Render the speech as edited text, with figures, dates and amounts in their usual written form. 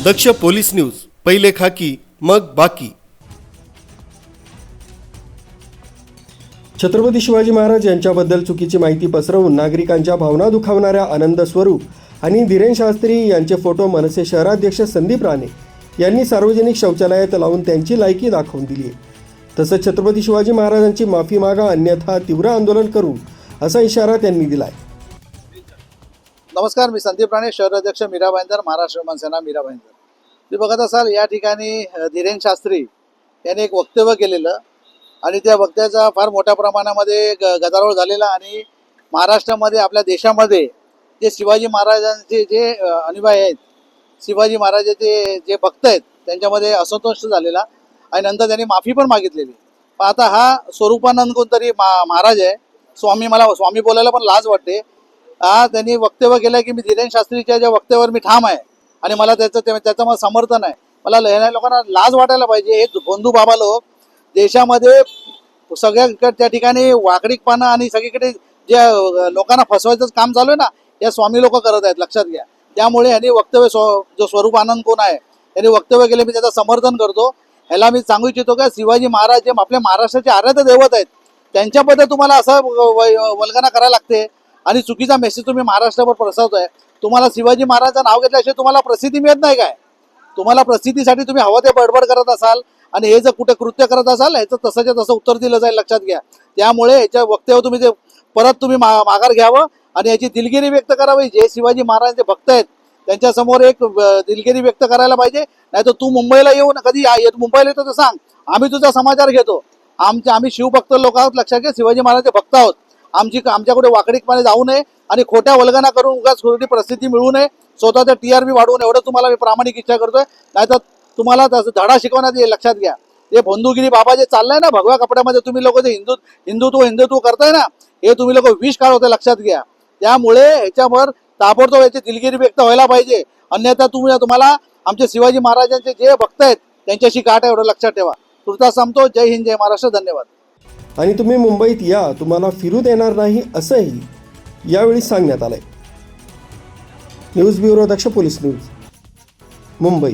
दक्ष police news, पहिले खाकी मग बाकी। छत्रपती शिवाजी महाराज यांच्याबद्दल चुकीची माहिती पसरवून नागरिकांच्या भावना दुखावणाऱ्या आनंद स्वरूप आणि धीरेन शास्त्री यांचे फोटो मनसे शहराध्यक्ष संदीप राणे यांनी सार्वजनिक शौचालयात लावून त्यांची लायकी दाखवून दिली आहे। तसंच छत्रपती शिवाजी महाराजांची माफी मागा, अन्यथा तीव्र आंदोलन करू असा इशारा त्यांनी दिलाय। नमस्कार, मी संदीप राणे, शहराध्यक्ष मीरा भाईंदर, महाराष्ट्र मनसेना मीरा भाईंदर। तुम्ही बघत असाल या ठिकाणी धीरेन शास्त्री यांनी एक वक्तव्य केलेलं आणि त्या वक्तव्याचा फार मोठ्या प्रमाणामध्ये गदारोळ झालेला आणि महाराष्ट्रामध्ये, आपल्या देशामध्ये जे शिवाजी महाराजांचे जे अनुयायी आहेत, शिवाजी महाराजांचे जे भक्त आहेत, त्यांच्यामध्ये असंतोष झालेला आणि नंतर त्यांनी माफी पण मागितलेली। पण आता हा स्वरूपानंद कोणतरी महाराज आहे, मला स्वामी बोलायला पण लाज वाटते। त्यांनी वक्तव्य केलं की मी धीरेन शास्त्रीच्या ज्या वक्तव्यावर मी ठाम आहे आणि मला त्याचं मला समर्थन आहे। मला लहान लोकांना लाज वाटायला पाहिजे। हे बंधू बाबा लोक देशामध्ये सगळ्या त्या ठिकाणी वाकडीकपणा आणि सगळीकडे जे लोकांना फसवायचं काम चालू आहे ना, या स्वामी लोक करत आहेत, लक्षात घ्या। त्यामुळे ह्यांनी वक्तव्य जो स्वरूप आनंद कोण आहे त्यांनी वक्तव्य केले, मी त्याचं समर्थन करतो। ह्याला मी सांगू इच्छितो का शिवाजी महाराज जे आपल्या महाराष्ट्राचे आराध्य दैवत आहेत, त्यांच्याबद्दल तुम्हाला असं वल्गना करायला लागते आणि चुकीचा मेसेज तुम्ही महाराष्ट्रावर पसरवताय। तुम्हाला शिवाजी महाराजांचं नाव घेतल्याशिवाय तुम्हाला प्रसिद्धी मिळत नाही काय? तुम्हाला प्रसिद्धीसाठी तुम्ही हवं ते बडबड करत असाल आणि हे जर कुठे कृत्य करत असाल, ह्याचं तसंच्या तसं उत्तर दिलं जाईल, लक्षात घ्या। त्यामुळे याच्या वक्तव्य तुम्ही ते परत तुम्ही माघार घ्यावं आणि याची दिलगिरी व्यक्त करावी। जे शिवाजी महाराजांचे भक्त आहेत त्यांच्यासमोर एक दिलगिरी व्यक्त करायला पाहिजे। नाही तर तू मुंबईला येऊन कधी मुंबईला येतो तर सांग, आम्ही तुझा समाचार घेतो। आम्ही शिवभक्त लोक आहोत, लक्षात घ्या, शिवाजी महाराजांचे भक्त आहोत। आमच्याकडे वाकडीकपणे जाऊ नये आणि खोट्या वल्गना करून उगाच खोटी प्रसिद्धी मिळू नये, स्वतःचा TRP वाढवू नये, एवढं तुम्हाला मी प्रामाणिक इच्छा करतोय। नाहीतर तुम्हाला धडा शिकवण्यात येईल, लक्षात घ्या। हे बंधुगिरी बाबा जे चाललंय ना, भगव्या कपड्यामध्ये तुम्ही लोक जे हिंदुत्व करताय ना, हे तुम्ही लोक विष काढवताय, लक्षात घ्या। त्यामुळे ह्याच्यावर ताबडतोब याची दिलगिरी व्यक्त व्हायला पाहिजे, अन्यथा तुम्हाला आमचे शिवाजी महाराजांचे जे भक्त आहेत त्यांच्याशी गाठ आहे, एवढं लक्षात ठेवा। तुर्तास सांगतो, जय हिंद, जय महाराष्ट्र, धन्यवाद। आणि तुम्ही मुंबईत या, तुम्हाला फिरू देणार नाही असंही यावेळी सांगण्यात आलंय। न्यूज ब्युरो, दक्ष पोलीस न्यूज, मुंबई।